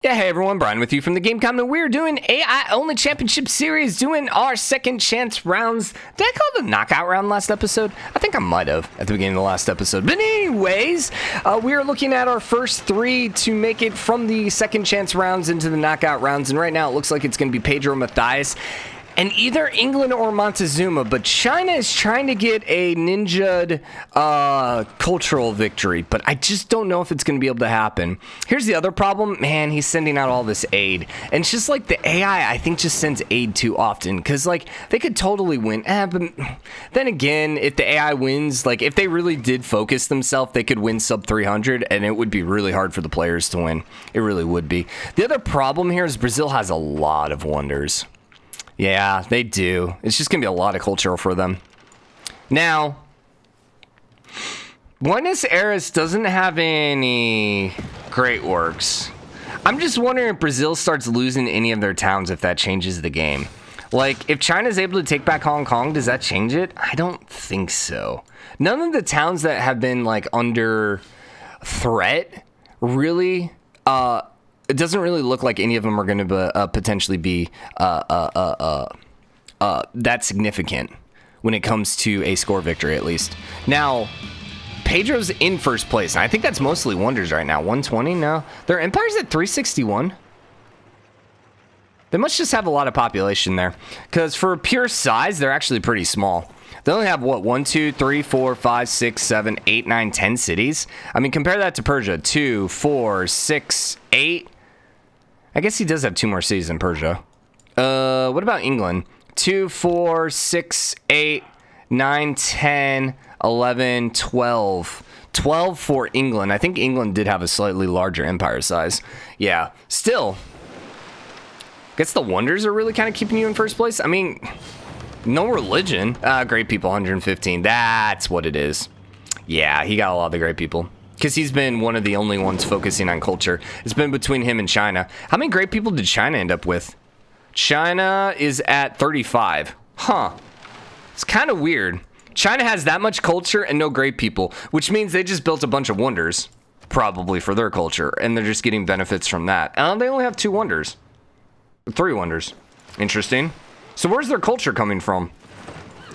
Yeah, hey everyone, Brian with you from TheGameCommon. We're doing AI-only championship series, doing our second chance rounds. Did I call it the knockout round last episode? I think I might have at the beginning of the last episode. But anyways, we are looking at our first three to make it from the second chance rounds into the knockout rounds. And right now it looks like it's going to be Pedro Matthias and either England or Montezuma, but China is trying to get a ninja'd cultural victory, but I just don't know if it's going to be able to happen. Here's the other problem. Man, he's sending out all this aid, and it's just like the AI, I think, just sends aid too often, because, like, they could totally win. But then again, if the AI wins, like, if they really did focus themselves, they could win sub 300, and it would be really hard for the players to win. It really would be. The other problem here is Brazil has a lot of wonders. Yeah, they do. It's just going to be a lot of cultural for them. Now, Buenos Aires doesn't have any great works. I'm just wondering if Brazil starts losing any of their towns, if that changes the game. Like, if China's able to take back Hong Kong, does that change it? I don't think so. None of the towns that have been, like, under threat really... it doesn't really look like any of them are going to potentially be that significant when it comes to a score victory, at least. Now, Pedro's in first place, and I think that's mostly wonders right now. 120 now. Their empire's at 361. They must just have a lot of population there, because for pure size, they're actually pretty small. They only have, what, 1, 2, 3, 4, 5, 6, 7, 8, 9, 10 cities? I mean, compare that to Persia. 2, 4, 6, 8... I guess he does have 2 more cities than Persia. What about England? 2, 4, 6, 8, 9, 10, 11, 12. 12 for England. I think England did have a slightly larger empire size. Yeah, still. I guess the wonders are really kind of keeping you in first place. I mean, no religion. Great people, 115. That's what it is. Yeah, he got a lot of the great people. Because he's been one of the only ones focusing on culture. It's been between him and China. How many great people did China end up with? China is at 35. Huh. It's kind of weird. China has that much culture and no great people, which means they just built a bunch of wonders, probably for their culture, and they're just getting benefits from that. They only have 2 wonders. 3 wonders. Interesting. So where's their culture coming from?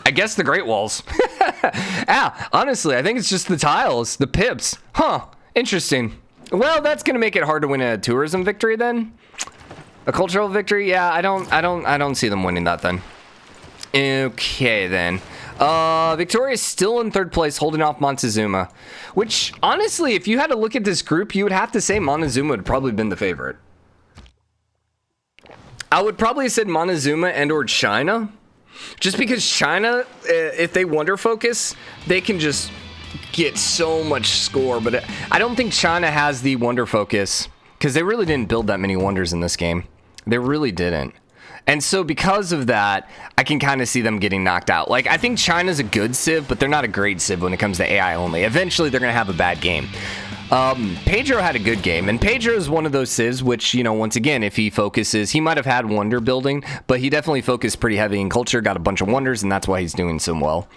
I guess the Great Walls. Honestly, I think it's just the tiles, the pips. Huh, interesting. Well, that's gonna make it hard to win a tourism victory then. A cultural victory? Yeah, I don't see them winning that then. Okay then. Victoria's still in 3rd place, holding off Montezuma. Which, honestly, if you had to look at this group, you would have to say Montezuma would probably been the favorite. I would probably have said Montezuma and or China. Just because China, if they wonder focus, they can just get so much score. But I don't think China has the wonder focus because they really didn't build that many wonders in this game. They really didn't. And so because of that, I can kind of see them getting knocked out. Like, I think China's a good civ, but they're not a great civ when it comes to AI only. Eventually, they're going to have a bad game. Pedro had a good game, and Pedro is one of those civs which, you know, once again, if he focuses, he might have had wonder building, but he definitely focused pretty heavy in culture, got a bunch of wonders, and that's why he's doing so well.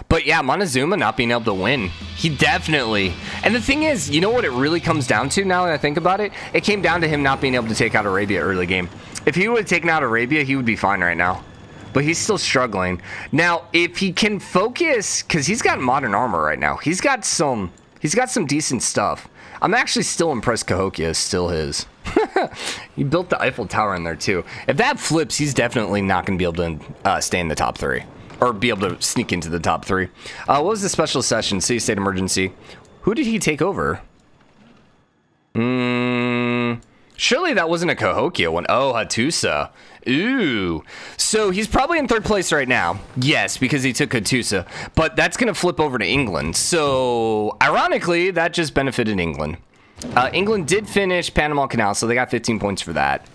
But yeah, Montezuma not being able to win, he definitely, and the thing is, you know what it really comes down to now that I think about it? It came down to him not being able to take out Arabia early game. If he would have taken out Arabia, he would be fine right now. But he's still struggling. Now, if he can focus, because he's got modern armor right now. He's got some decent stuff. I'm actually still impressed Cahokia is still his. He built the Eiffel Tower in there too. If that flips, he's definitely not going to be able to stay in the top 3. Or be able to sneak into the top 3. What was the special session? City state emergency. Who did he take over? Surely that wasn't a Cahokia one. Oh, Hattusa. Ooh. So he's probably in 3rd place right now. Yes, because he took Hattusa. But that's going to flip over to England. So, ironically, that just benefited England. England did finish Panama Canal, so they got 15 points for that.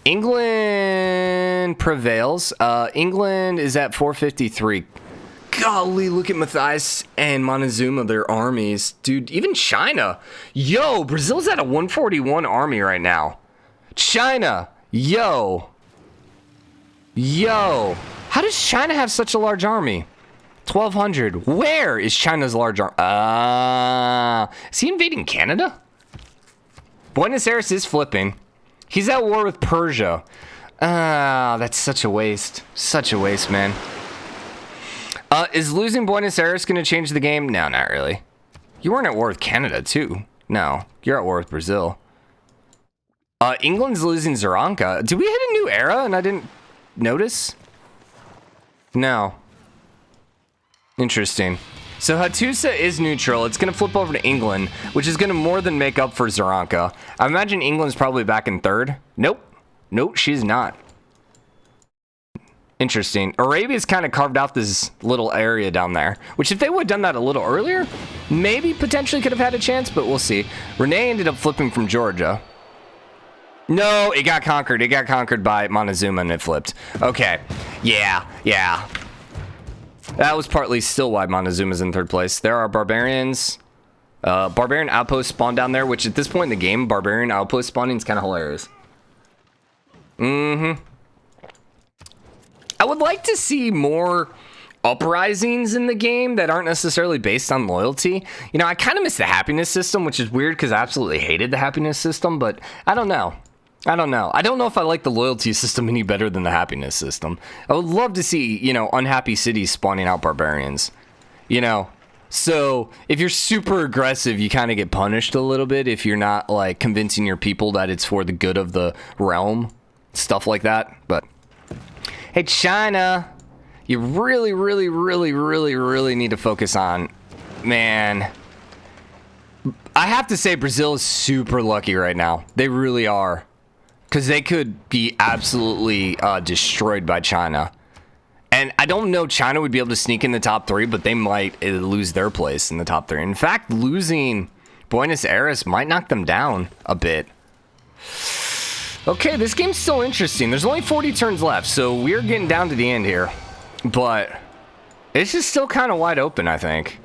England prevails. England is at 453. Golly, look at Matthias and Montezuma, their armies. Dude, even China. Yo, Brazil's at a 141 army right now. China. Yo. How does China have such a large army? 1,200. Where is China's large army? Is he invading Canada? Buenos Aires is flipping. He's at war with Persia. Ah, that's such a waste. Such a waste, man. Is losing Buenos Aires going to change the game? No, not really. You weren't at war with Canada, too. No, you're at war with Brazil. England's losing Zaranka. Did we hit a new era and I didn't notice? No. Interesting. So Hattusa is neutral. It's going to flip over to England, which is going to more than make up for Zaranka. I imagine England's probably back in third. Nope. Nope, she's not. Interesting. Arabia's kind of carved out this little area down there, which if they would have done that a little earlier, maybe potentially could have had a chance, but we'll see. Renee ended up flipping from Georgia. No, it got conquered. It got conquered by Montezuma and it flipped. Okay. Yeah. That was partly still why Montezuma's in third place. There are barbarians. Barbarian outpost spawned down there, which at this point in the game, barbarian outpost spawning is kind of hilarious. I would like to see more uprisings in the game that aren't necessarily based on loyalty. You know, I kind of miss the happiness system, which is weird because I absolutely hated the happiness system, but I don't know. I don't know if I like the loyalty system any better than the happiness system. I would love to see, you know, unhappy cities spawning out barbarians. You know, so if you're super aggressive, you kind of get punished a little bit if you're not, like, convincing your people that it's for the good of the realm. Stuff like that, but... Hey, China, you really need to focus on, man. I have to say Brazil is super lucky right now. They really are. Because they could be absolutely destroyed by China. And I don't know China would be able to sneak in the top 3, but they might lose their place in the top 3. In fact, losing Buenos Aires might knock them down a bit. Okay, this game's still interesting. There's only 40 turns left, so we're getting down to the end here. But it's just still kind of wide open, I think.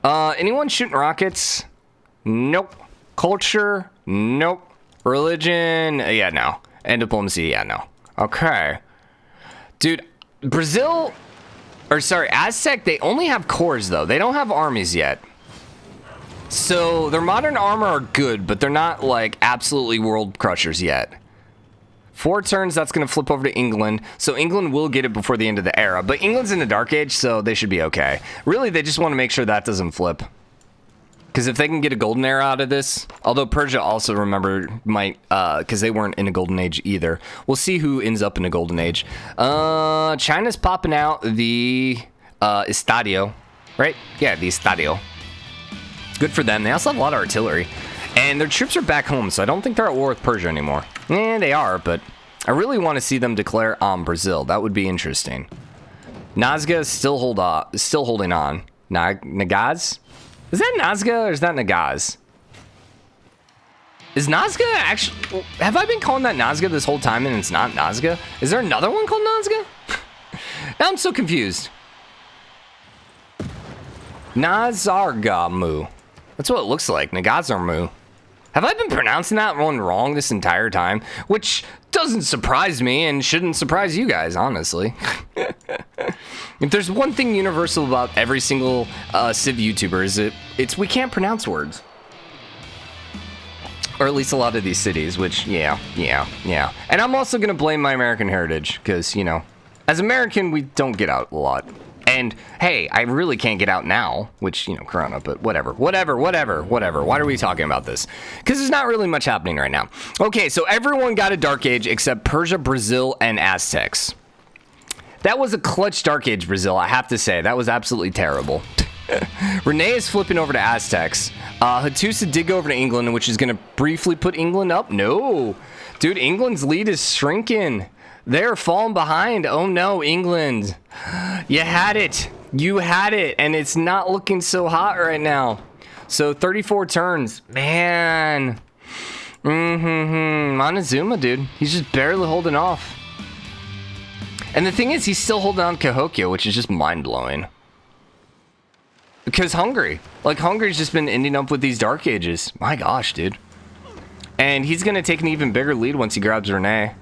Anyone shooting rockets? Nope. Culture? Nope. Religion? Yeah, no. And diplomacy? Yeah, no. Okay. Dude, Brazil... Or, sorry, Aztec, they only have cores, though. They don't have armies yet. So, their modern armor are good, but they're not, like, absolutely world crushers yet. 4 turns, that's going to flip over to England. So England will get it before the end of the era. But England's in the Dark Age, so they should be okay. Really, they just want to make sure that doesn't flip. Because if they can get a golden era out of this... Although Persia also, remember, might... Because they weren't in a golden age either. We'll see who ends up in a golden age. China's popping out the... Estadio. Right? Yeah, the Estadio. Good for them. They also have a lot of artillery. And their troops are back home, so I don't think they're at war with Persia anymore. They are, but I really want to see them declare on Brazil. That would be interesting. Nazca is still holding on. Nagaz? Is that Nazca or is that Nagaz? Is Nazca actually... Have I been calling that Nazca this whole time and it's not Nazca? Is there another one called Nazca? Now I'm so confused. Nazargamu. That's what it looks like. Nagazarmu. Have I been pronouncing that one wrong this entire time? Which doesn't surprise me and shouldn't surprise you guys, honestly. If there's one thing universal about every single Civ YouTuber, it's we can't pronounce words. Or at least a lot of these cities, which, yeah. And I'm also going to blame my American heritage, because, you know, as American, we don't get out a lot. And, hey, I really can't get out now, which, you know, Corona, but whatever. Why are we talking about this? Because there's not really much happening right now. Okay, so everyone got a Dark Age except Persia, Brazil, and Aztecs. That was a clutch Dark Age, Brazil, I have to say. That was absolutely terrible. Renee is flipping over to Aztecs. Hattusa did go over to England, which is going to briefly put England up. No. Dude, England's lead is shrinking. They're falling behind. Oh no, England. You had it. You had it. And it's not looking so hot right now. So 34 turns. Man. Montezuma, dude. He's just barely holding off. And the thing is, he's still holding on Cahokia, which is just mind-blowing. Because Hungary. Like, Hungary's just been ending up with these Dark Ages. My gosh, dude. And he's going to take an even bigger lead once he grabs Renee.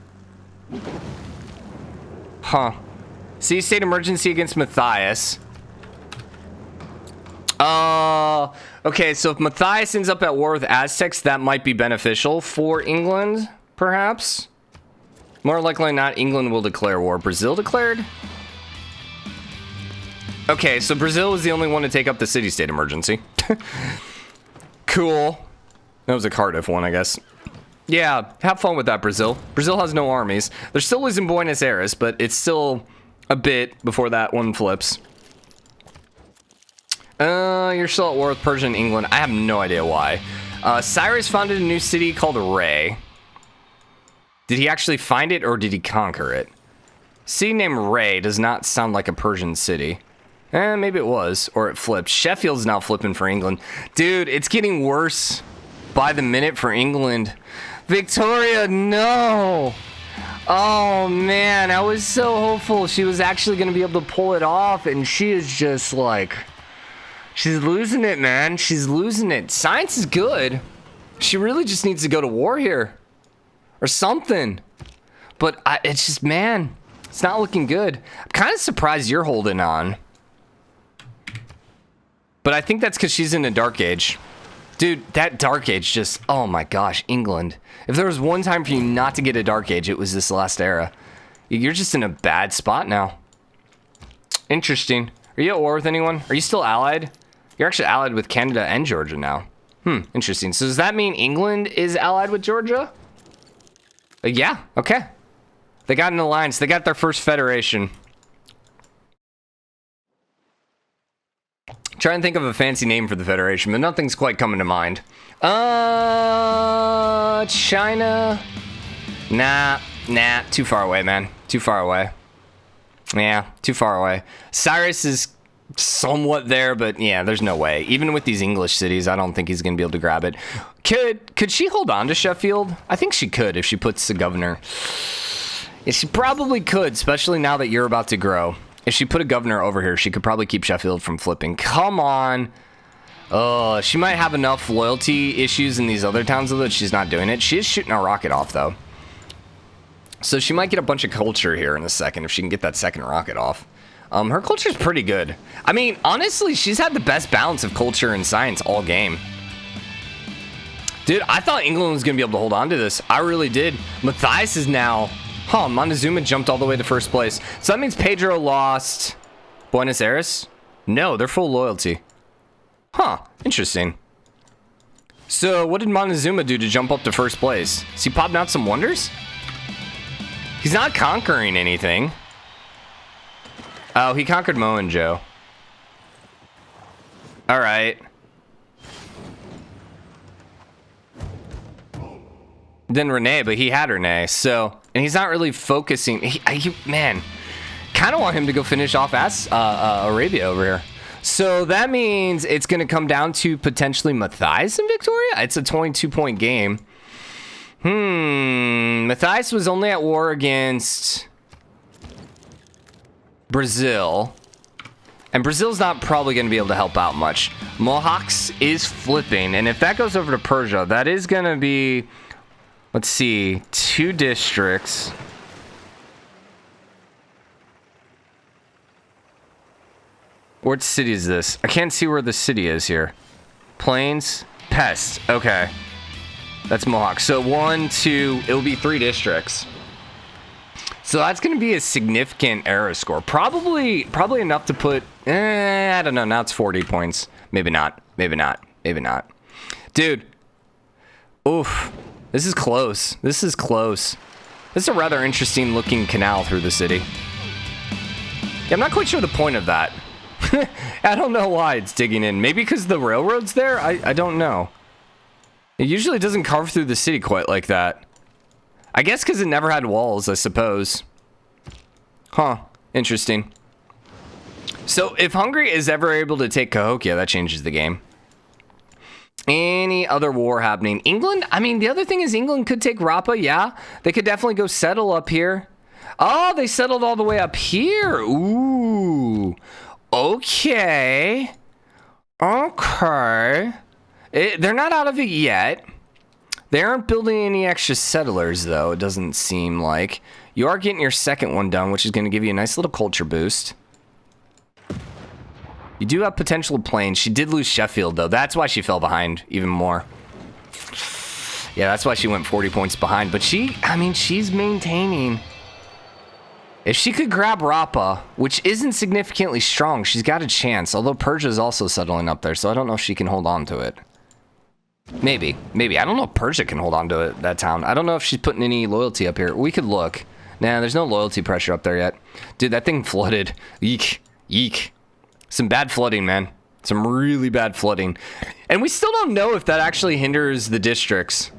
Huh. See, state emergency against Matthias. Okay, so if Matthias ends up at war with Aztecs, that might be beneficial for England, perhaps. More likely than not, England will declare war. Brazil declared? Okay, so Brazil was the only one to take up the city-state emergency. Cool. That was a Cardiff one, I guess. Yeah, have fun with that, Brazil. Brazil has no armies. They're still losing Buenos Aires, but it's still a bit before that one flips. You're still at war with Persia and England. I have no idea why. Cyrus founded a new city called Ray. Did he actually find it, or did he conquer it? City named Ray does not sound like a Persian city. Maybe it was, or it flipped. Sheffield's now flipping for England. Dude, it's getting worse by the minute for England. Victoria, no! Oh, man, I was so hopeful she was actually going to be able to pull it off, and she is just like... She's losing it, man. She's losing it. Science is good. She really just needs to go to war here. Or something. But it's just, man, it's not looking good. I'm kind of surprised you're holding on. But I think that's because she's in a dark age. Dude, that dark age just, oh my gosh, England. If there was one time for you not to get a dark age, it was this last era. You're just in a bad spot now. Interesting. Are you at war with anyone? Are you still allied? You're actually allied with Canada and Georgia now. Interesting. So does that mean England is allied with Georgia? Yeah, okay. They got an alliance. They got their first federation. Try and think of a fancy name for the federation, but nothing's quite coming to mind. China. Nah, too far away, man. Too far away. Yeah, too far away. Cyrus is somewhat there, but yeah, there's no way. Even with these English cities, I don't think he's going to be able to grab it. Could she hold on to Sheffield? I think she could if she puts the governor. Yeah, she probably could, especially now that you're about to grow. If she put a governor over here, she could probably keep Sheffield from flipping. Come on. Oh, she might have enough loyalty issues in these other towns, though, that she's not doing it. She is shooting a rocket off, though. So she might get a bunch of culture here in a second if she can get that second rocket off. Her culture's pretty good. I mean, honestly, she's had the best balance of culture and science all game. Dude, I thought England was going to be able to hold on to this. I really did. Matthias is now... Huh, Montezuma jumped all the way to first place. So that means Pedro lost Buenos Aires? No, they're full loyalty. Huh, interesting. So what did Montezuma do to jump up to first place? Is he popping out some wonders? He's not conquering anything. Oh, he conquered Mohenjo. All right. Then Renee, but he had Renee, so... And he's not really focusing... Man, kind of want him to go finish off Arabia over here. So that means it's going to come down to potentially Matthias and Victoria? It's a 22-point game. Matthias was only at war against... Brazil. And Brazil's not probably going to be able to help out much. Mohawks is flipping. And if that goes over to Persia, that is going to be... Let's see. 2 districts. What city is this? I can't see where the city is here. Plains. Pest. Okay. That's Mohawk. So 1, 2... It'll be 3 districts. So that's going to be a significant era score. Probably enough to put... I don't know. Now it's 40 points. Maybe not. Maybe not. Maybe not. Dude. Oof. This is close. This is close. This is a rather interesting looking canal through the city. Yeah, I'm not quite sure the point of that. I don't know why it's digging in. Maybe because the railroad's there? I don't know. It usually doesn't carve through the city quite like that. I guess because it never had walls, I suppose. Huh. Interesting. So, if Hungary is ever able to take Cahokia, that changes the game. Any other war happening? England? I mean, the other thing is England could take Rapa, yeah. They could definitely go settle up here. Oh, they settled all the way up here. Ooh. Okay. Okay. They're not out of it yet. They aren't building any extra settlers, though, it doesn't seem like. You are getting your second one done, which is going to give you a nice little culture boost. You do have potential planes. She did lose Sheffield, though. That's why she fell behind even more. Yeah, that's why she went 40 points behind. But she's maintaining. If she could grab Rapa, which isn't significantly strong, she's got a chance. Although Persia's also settling up there, so I don't know if she can hold on to it. Maybe. I don't know if Persia can hold on to it, that town. I don't know if she's putting any loyalty up here. We could look. Nah, there's no loyalty pressure up there yet. Dude, that thing flooded. Yeek. Some bad flooding, man. Some really bad flooding. And we still don't know if that actually hinders the districts.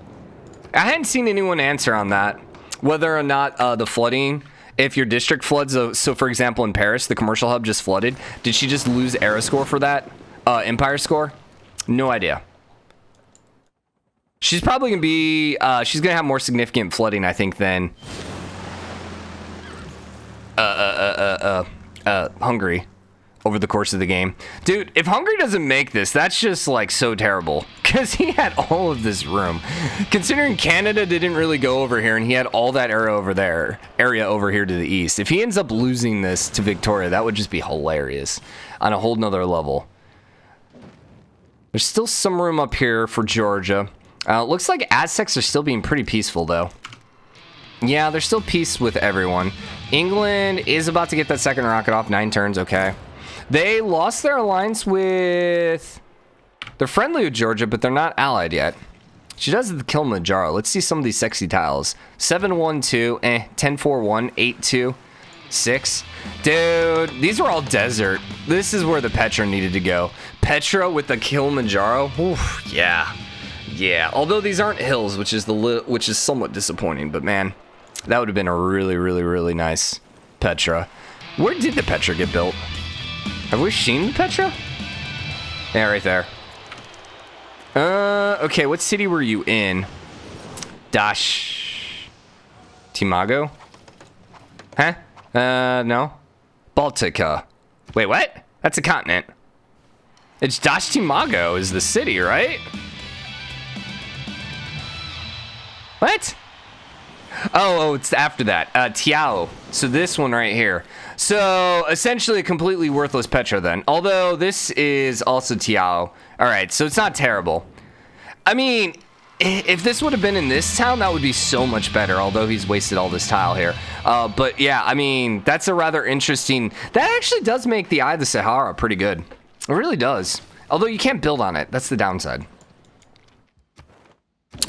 I hadn't seen anyone answer on that. Whether or not the flooding, if your district floods, so for example in Paris, the commercial hub just flooded. Did she just lose era score for that? Empire score? No idea. She's probably going to be, she's going to have more significant flooding, I think, than Hungary over the course of the game. Dude, if Hungary doesn't make this, that's just like so terrible because he had all of this room. Considering Canada didn't really go over here and he had all that area over here to the east. If he ends up losing this to Victoria, that would just be hilarious on a whole nother level. There's still some room up here for Georgia. Looks like Aztecs are still being pretty peaceful though. Yeah, they're still peace with everyone. England is about to get that second rocket off. 9 turns, okay. They lost their alliance with... They're friendly with Georgia, but they're not allied yet. She does the Kilimanjaro. Let's see some of these sexy tiles. 7-1-2, 10-4-1, 8-2, 6. Dude, these were all desert. This is where the Petra needed to go. Petra with the Kilimanjaro. Oof, yeah. Yeah, although these aren't hills, which is somewhat disappointing, but man, that would have been a really, really, really nice Petra. Where did the Petra get built? Have we seen the Petra? Yeah, right there. Okay, what city were you in? Dash Timago? Huh? No. Baltica. Wait, what? That's a continent. It's Dash Timago is the city, right? What? Oh, it's after that. Tiao. So this one right here. So essentially a completely worthless Petra then. Although this is also Tiao. All right, so it's not terrible. I mean, if this would have been in this town, that would be so much better. Although he's wasted all this tile here. But yeah, I mean, that's a rather interesting... That actually does make the Eye of the Sahara pretty good. It really does. Although you can't build on it. That's the downside.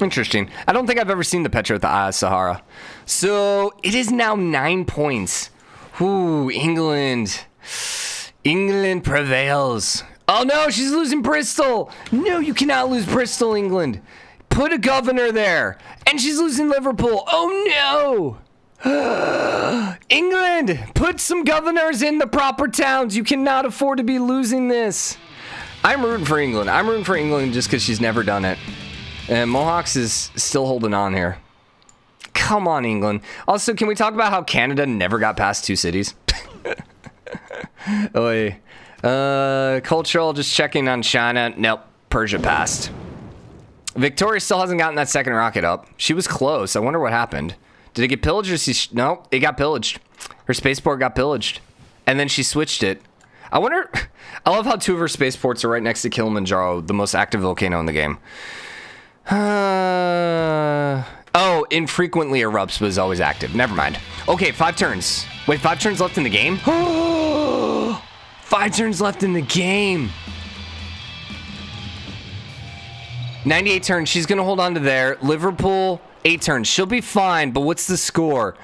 Interesting. I don't think I've ever seen the Petra with the Eye of Sahara. So it is now 9 points. Ooh, England. England prevails. Oh no, she's losing Bristol. No, you cannot lose Bristol, England. Put a governor there. And she's losing Liverpool. Oh no. England, put some governors in the proper towns. You cannot afford to be losing this. I'm rooting for England. I'm rooting for England just because she's never done it. And Mohawks is still holding on here. Come on, England. Also, can we talk about how Canada never got past 2 cities? Oy. Cultural, just checking on China. Nope, Persia passed. Victoria still hasn't gotten that second rocket up. She was close. I wonder what happened. Did it get pillaged or no, it got pillaged. Her spaceport got pillaged. And then she switched it. I wonder... I love how 2 of her spaceports are right next to Kilimanjaro, the most active volcano in the game. Oh, infrequently erupts was always active. Never mind. Okay, 5 turns. Wait, 5 turns left in the game? 5 turns left in the game. 98 turns. She's going to hold on to there. Liverpool, 8 turns. She'll be fine, but what's the score?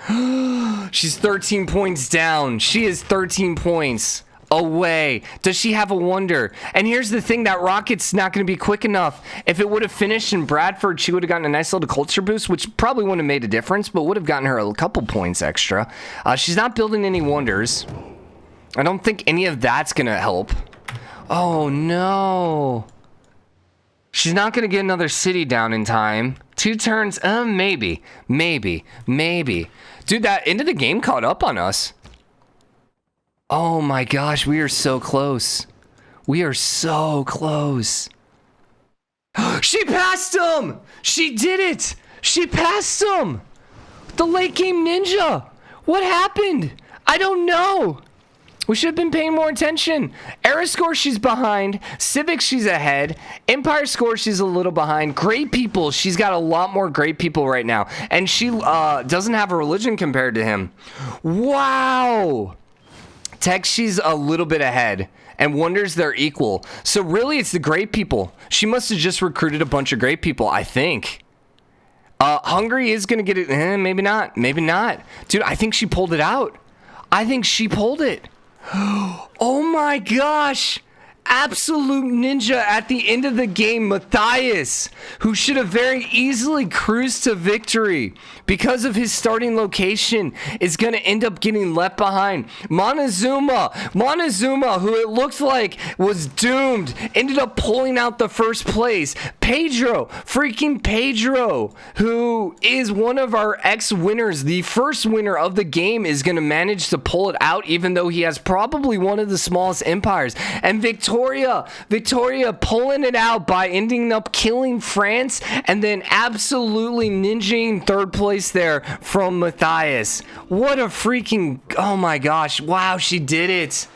She's 13 points down. She is 13 points away. Does she have a wonder? And here's the thing, that rocket's not going to be quick enough. If it would have finished in Bradford, she would have gotten a nice little culture boost, which probably wouldn't have made a difference, but would have gotten her a couple points extra. She's not building any wonders. I don't think any of that's going to help. Oh, no. She's not going to get another city down in time. 2 turns? Maybe. Maybe. Dude, that end of the game caught up on us. Oh my gosh, we are so close. We are so close. She passed him! She did it! She passed him! The late game ninja! What happened? I don't know. We should have been paying more attention. Era score, she's behind. Civic, she's ahead. Empire score, she's a little behind. Great people, she's got a lot more great people right now. And she doesn't have a religion compared to him. Wow. Tech, she's a little bit ahead. And wonders they're equal. So really, it's the great people. She must have just recruited a bunch of great people, I think. Hungary is going to get it. Maybe not. Maybe not. Dude, I think she pulled it out. I think she pulled it. Oh my gosh. Absolute ninja at the end of the game, Matthias, who should have very easily cruised to victory because of his starting location, is going to end up getting left behind. Montezuma, who it looked like was doomed, ended up pulling out the first place. Pedro, who is one of our ex-winners, the first winner of the game, is going to manage to pull it out, even though he has probably one of the smallest empires. And Victoria pulling it out by ending up killing France and then absolutely ninjaing third place there from Matthias. What a freaking, oh my gosh, wow, she did it.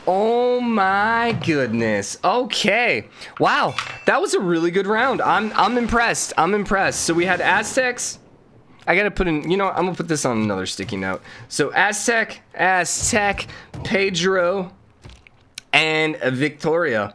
Oh my goodness. Okay. Wow, that was a really good round. I'm impressed. So we had Aztecs. I gotta put in, I'm gonna put this on another sticky note. So Aztec, Pedro, and Victoria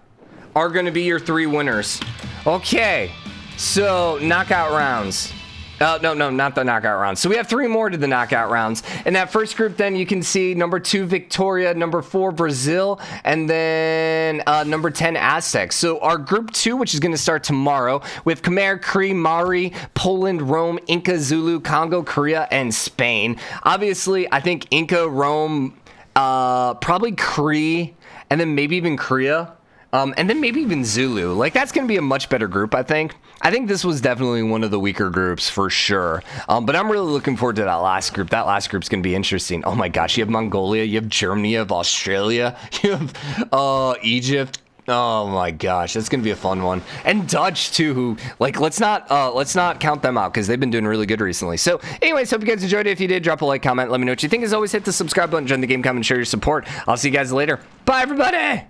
are going to be your 3 winners. Okay, so knockout rounds. No, not the knockout rounds. So we have 3 more to the knockout rounds. In that first group, then you can see number 2, Victoria, number 4, Brazil, and then number 10, Aztec. So our group 2, which is going to start tomorrow, with Khmer, Cree, Maori, Poland, Rome, Inca, Zulu, Kongo, Korea, and Spain. Obviously, I think Inca, Rome, probably Cree, and then maybe even Korea, and then maybe even Zulu. Like, that's going to be a much better group, I think. I think this was definitely one of the weaker groups for sure. But I'm really looking forward to that last group. That last group's going to be interesting. Oh my gosh, you have Mongolia, you have Germany, you have Australia, you have Egypt. Oh my gosh, that's gonna be a fun one. And Dutch too, who, like, let's not count them out because they've been doing really good recently. So anyways, hope you guys enjoyed it. If you did, drop a like, comment, let me know what you think. As always, hit the subscribe button, join the game, comment, share your support. I'll see you guys later. Bye everybody.